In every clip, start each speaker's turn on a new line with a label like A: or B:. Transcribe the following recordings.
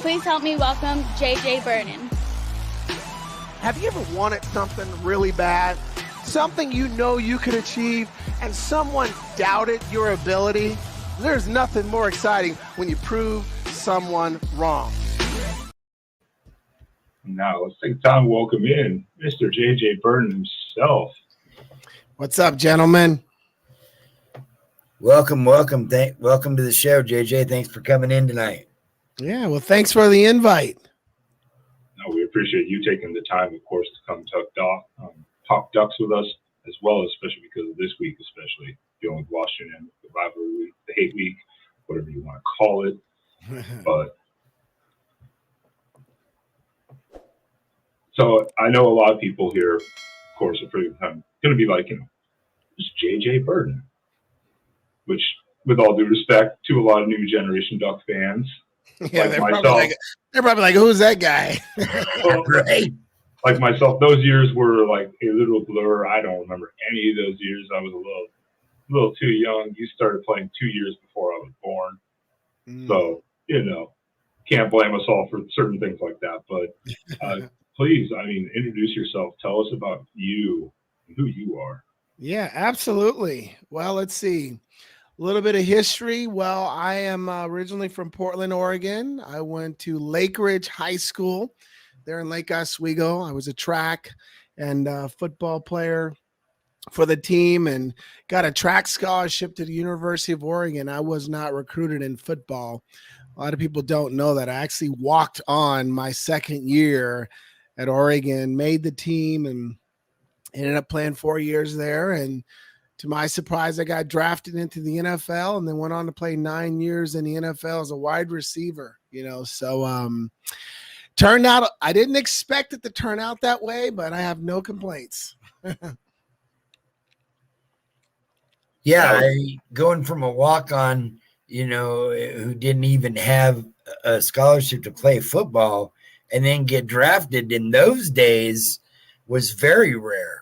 A: Please help me welcome J.J. Burden.
B: Have you ever wanted something really bad? Something you know you could achieve, and someone doubted your ability? There's nothing more exciting when you prove someone wrong.
C: Now, let's take time to welcome in Mr. J.J. Burden himself.
B: What's up, gentlemen?
D: Welcome to the show, JJ. Thanks for coming in tonight.
B: Yeah, well, thanks for the invite.
C: No, we appreciate you taking the time, of course, to come talk Ducks with us, as well, especially because of this week, especially dealing with Washington, the rivalry week, the hate week, whatever you want to call it. But so I know a lot of people here, of course, are pretty going to be like, it's J.J. Burden, which, with all due respect to a lot of new generation Duck fans,
B: yeah,
C: like
B: they're probably like, who's that guy?
C: Well, right. Like myself, those years were like a little blur. I don't remember any of those years. I was a little too young. You started playing 2 years before I was born. So, can't blame us all for certain things like that. But please, introduce yourself. Tell us about you and who you are.
B: Yeah, absolutely. Well, let's see. A little bit of history. Well, I am originally from Portland, Oregon. I went to Lake Ridge High School there in Lake Oswego. I was a track and football player for the team and got a track scholarship to the University of Oregon. I was not recruited in football. A lot of people don't know that. I actually walked on my second year at Oregon, made the team, and ended up playing 4 years there. And to my surprise, I got drafted into the NFL and then went on to play 9 years in the NFL as a wide receiver, So turned out, I didn't expect it to turn out that way, but I have no complaints.
D: Yeah, going from a walk-on, who didn't even have a scholarship to play football and then get drafted in those days was very rare.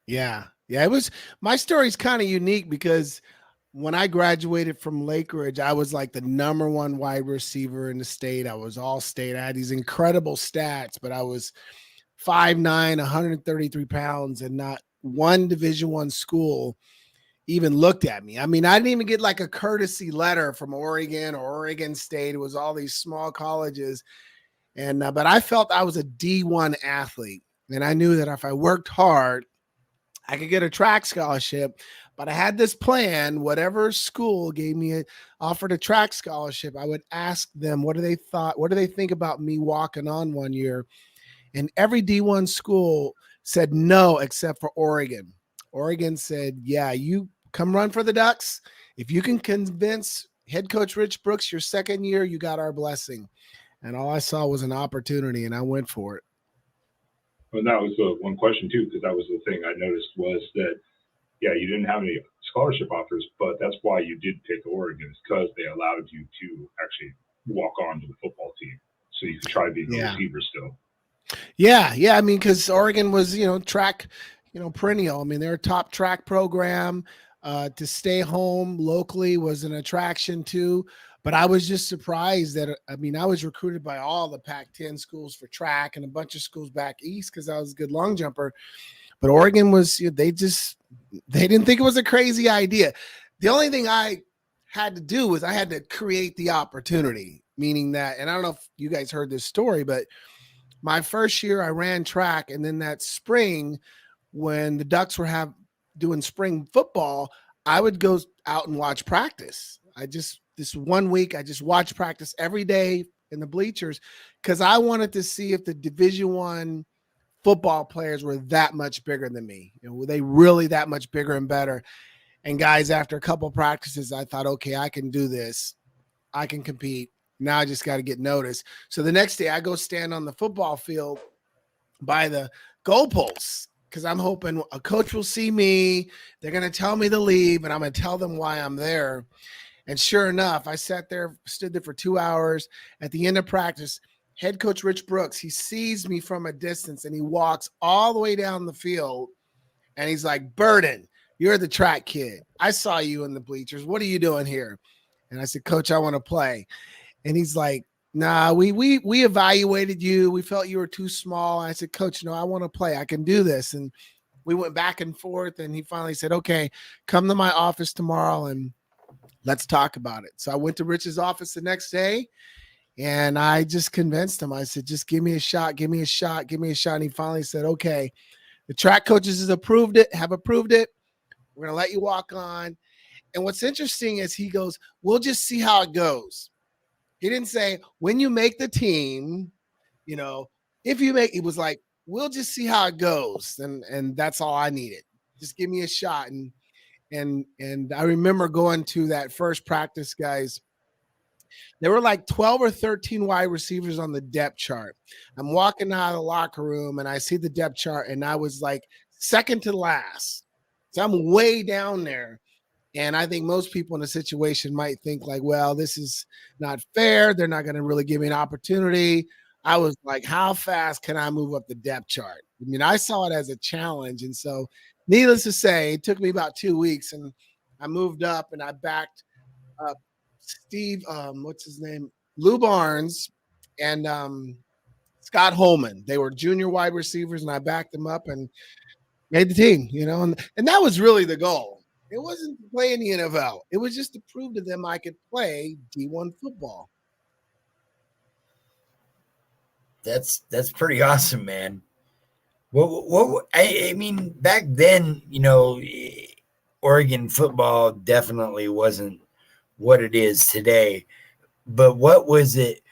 B: Yeah, it was. My story's kind of unique because when I graduated from Lake Ridge, I was like the number one wide receiver in the state. I was all state. I had these incredible stats, but I was 5'9", 133 pounds, and not one Division I school even looked at me. I didn't even get like a courtesy letter from Oregon or Oregon State. It was all these small colleges. And but I felt I was a D1 athlete, and I knew that if I worked hard, I could get a track scholarship. But I had this plan. Whatever school offered a track scholarship, I would ask them what do they think about me walking on 1 year. And every D1 school said no, except for Oregon. Oregon said, yeah, you come run for the Ducks. If you can convince head coach Rich Brooks your second year, you got our blessing. And all I saw was an opportunity, and I went for it.
C: Well, that was the one question, too, because that was the thing I noticed was that, yeah, you didn't have any scholarship offers, but that's why you did pick Oregon, is because they allowed you to actually walk on to the football team. So you could try being a receiver still.
B: Yeah. Because Oregon was, track, perennial. They're a top track program. To stay home locally was an attraction too. But I was just surprised that, I was recruited by all the Pac-10 schools for track and a bunch of schools back east because I was a good long jumper. But Oregon was, they didn't think it was a crazy idea. The only thing I had to do was I had to create the opportunity, meaning that, and I don't know if you guys heard this story, but my first year I ran track, and then that spring when the Ducks were doing spring football, I would go out and watch practice. This 1 week, I just watched practice every day in the bleachers because I wanted to see if the Division I football players were that much bigger than me. Were they really that much bigger and better? And guys, after a couple of practices, I thought, okay, I can do this. I can compete. Now I just got to get noticed. So the next day I go stand on the football field by the goalposts because I'm hoping a coach will see me. They're going to tell me to leave, and I'm going to tell them why I'm there. And sure enough, I stood there for 2 hours. At the end of practice, head coach Rich Brooks, he sees me from a distance, and he walks all the way down the field, and he's like, Burden, you're the track kid. I saw you in the bleachers. What are you doing here? And I said, Coach, I want to play. And he's like, nah, we evaluated you. We felt you were too small. I said, Coach, no, I want to play. I can do this. And we went back and forth, and he finally said, okay, come to my office tomorrow and let's talk about it. So I went to Rich's office the next day, and I just convinced him. I said, just give me a shot, give me a shot, give me a shot. And he finally said, okay, the track coaches have approved it. We're going to let you walk on. And what's interesting is he goes, we'll just see how it goes. He didn't say, when you make the team, if you make, it was like, we'll just see how it goes. And that's all I needed. Just give me a shot. And I remember going to that first practice, guys. There were like 12 or 13 wide receivers on the depth chart. I'm walking out of the locker room and I see the depth chart, and I was like second to last. So I'm way down there. And I think most people in a situation might think like, well, this is not fair. They're not going to really give me an opportunity. I was like, how fast can I move up the depth chart? I mean, I saw it as a challenge. And so needless to say, it took me about 2 weeks, and I moved up and I backed up Steve, what's his name? Lou Barnes and Scott Holman. They were junior wide receivers, and I backed them up and made the team, and that was really the goal. It wasn't to play in the NFL. It was just to prove to them I could play D1 football.
D: That's pretty awesome, man. What I mean, back then, Oregon football definitely wasn't what it is today. But what was it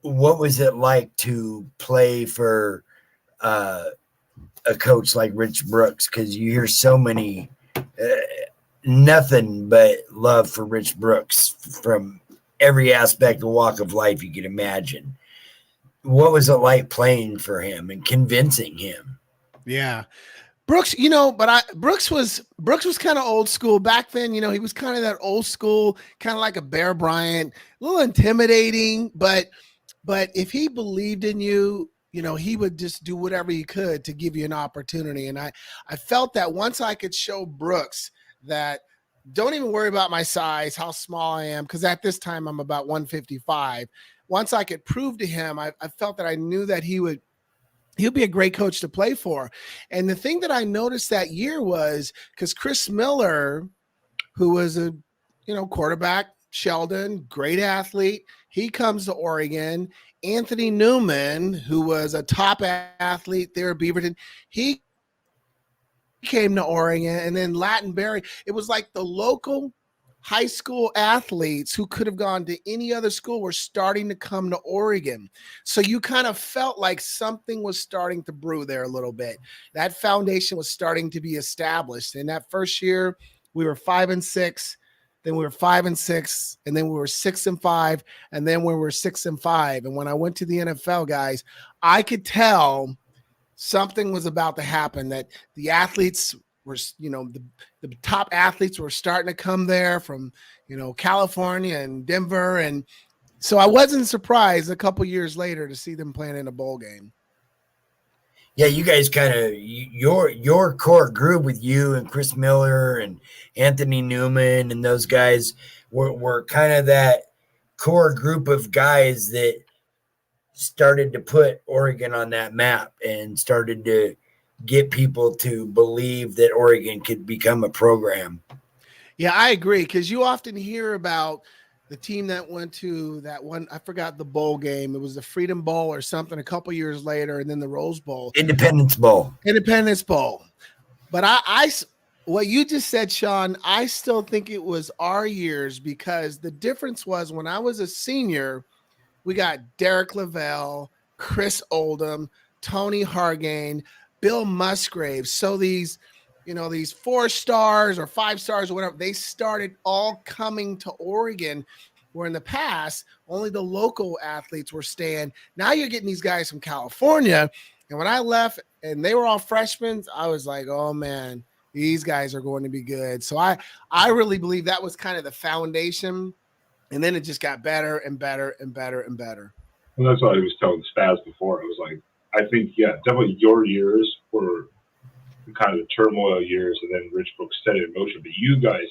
D: like to play for a coach like Rich Brooks? Because you hear so many nothing but love for Rich Brooks from every aspect of walk of life you can imagine. What was it like playing for him and convincing him?
B: Yeah. Brooks, Brooks was kind of old school back then. He was kind of that old school, kind of like a Bear Bryant, a little intimidating, but if he believed in you, he would just do whatever he could to give you an opportunity. And I felt that once I could show Brooks that don't even worry about my size, how small I am, because at this time I'm about 155. Once I could prove to him, I felt that I knew that he'll be a great coach to play for. And the thing that I noticed that year was because Chris Miller, who was a quarterback, Sheldon, great athlete, he comes to Oregon. Anthony Newman, who was a top athlete there at Beaverton, he came to Oregon. And then Latin Berry, it was like the local high school athletes who could have gone to any other school were starting to come to Oregon. So you kind of felt like something was starting to brew there a little bit. That foundation was starting to be established. In that first year, we were 5-6, then we were 5-6, and then we were 6-5, and then we were 6-5. And when I went to the NFL, guys, I could tell something was about to happen, that the athletes were, the top athletes were starting to come there from, California and Denver. And so I wasn't surprised a couple years later to see them playing in a bowl game.
D: Yeah, you guys kind of, your core group with you and Chris Miller and Anthony Newman and those guys were kind of that core group of guys that started to put Oregon on that map and started to get people to believe that Oregon could become a program.
B: Yeah, I agree, because you often hear about the team that went to that one, I forgot the bowl game. It was the Freedom Bowl or something a couple years later, and then the Rose Bowl.
D: Independence Bowl.
B: But what you just said, Sean, I still think it was our years, because the difference was when I was a senior, we got Derek Lavelle, Chris Oldham, Tony Hargain, Bill Musgrave. So these 4 stars or 5 stars or whatever, they started all coming to Oregon, where in the past, only the local athletes were staying. Now you're getting these guys from California. And when I left and they were all freshmen, I was like, oh man, these guys are going to be good. So I really believe that was kind of the foundation. And then it just got better and better and better and better.
C: And that's what I was telling Spaz before. I was like, I think, yeah, definitely your years were kind of the turmoil years, and then Rich Brooks set it in motion. But you guys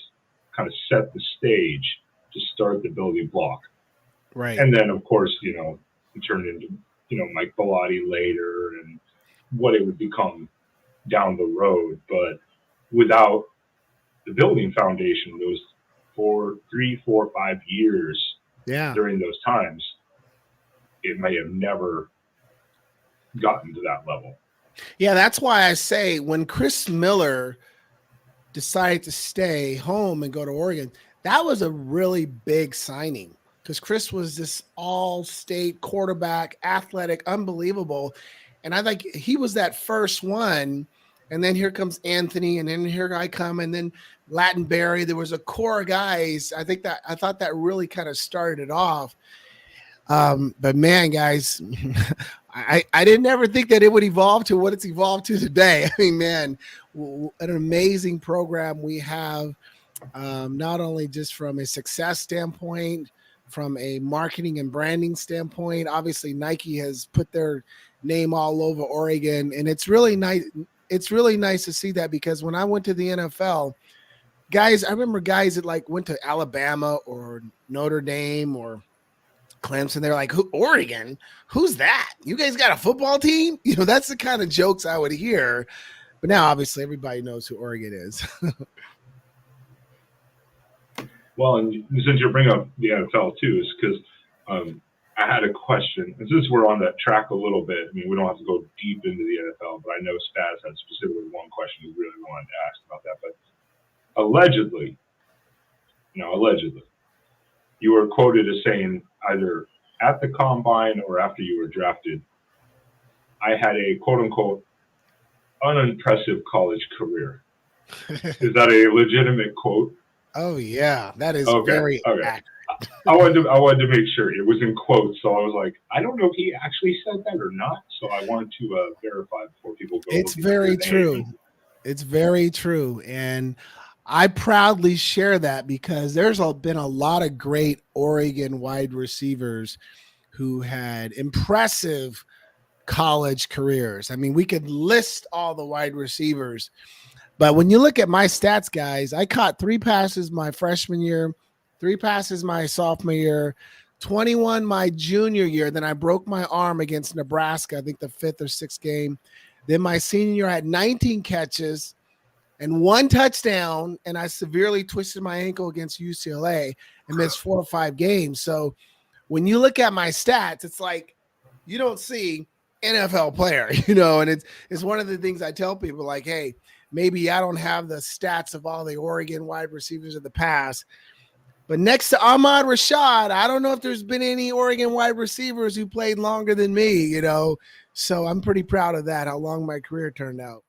C: kind of set the stage to start the building block.
B: Right.
C: And then, of course, it turned into, Mike Bellotti later and what it would become down the road. But without the building foundation, those 3, 4, 5 years during those times, it may have never gotten to that level.
B: Yeah, that's why I say when Chris Miller decided to stay home and go to Oregon, that was a really big signing because Chris was this all-state quarterback, athletic, unbelievable. And I think he was that first one. And then here comes Anthony, and then here I come, and then Lattenberry. There was a core of guys. I thought that really kind of started it off. But man, guys, I didn't ever think that it would evolve to what it's evolved to today. I mean, man, an amazing program we have, not only just from a success standpoint, from a marketing and branding standpoint. Obviously, Nike has put their name all over Oregon, and it's really nice. It's really nice to see that because when I went to the NFL, guys, I remember guys that like went to Alabama or Notre Dame or Clemson. They're like, Oregon? Who's that? You guys got a football team? That's the kind of jokes I would hear. But now, obviously, everybody knows who Oregon is.
C: Well, and since you're bringing up the NFL too, is because I had a question. And since we're on that track a little bit, I mean, we don't have to go deep into the NFL, but I know Spaz had specifically one question he really wanted to ask about that. But allegedly, you were quoted as saying either at the combine or after you were drafted, I had a quote unquote unimpressive college career. Is that a legitimate quote?
B: Oh yeah, that is very accurate.
C: I wanted to make sure it was in quotes, so I was like, I don't know if he actually said that or not. So I wanted to verify before people go.
B: It's very true. It's very true, and I proudly share that because there's been a lot of great Oregon wide receivers who had impressive college careers. I mean, we could list all the wide receivers, but when you look at my stats, guys, I caught 3 passes my freshman year, 3 passes my sophomore year, 21 my junior year. Then I broke my arm against Nebraska, I think the 5th or 6th game. Then my senior year, I had 19 catches and 1 touchdown, and I severely twisted my ankle against UCLA and missed 4 or 5 games. So when you look at my stats, it's like you don't see NFL player, and it's one of the things I tell people, like, hey, maybe I don't have the stats of all the Oregon wide receivers of the past, but next to Ahmad Rashad, I don't know if there's been any Oregon wide receivers who played longer than me, so I'm pretty proud of that, how long my career turned out.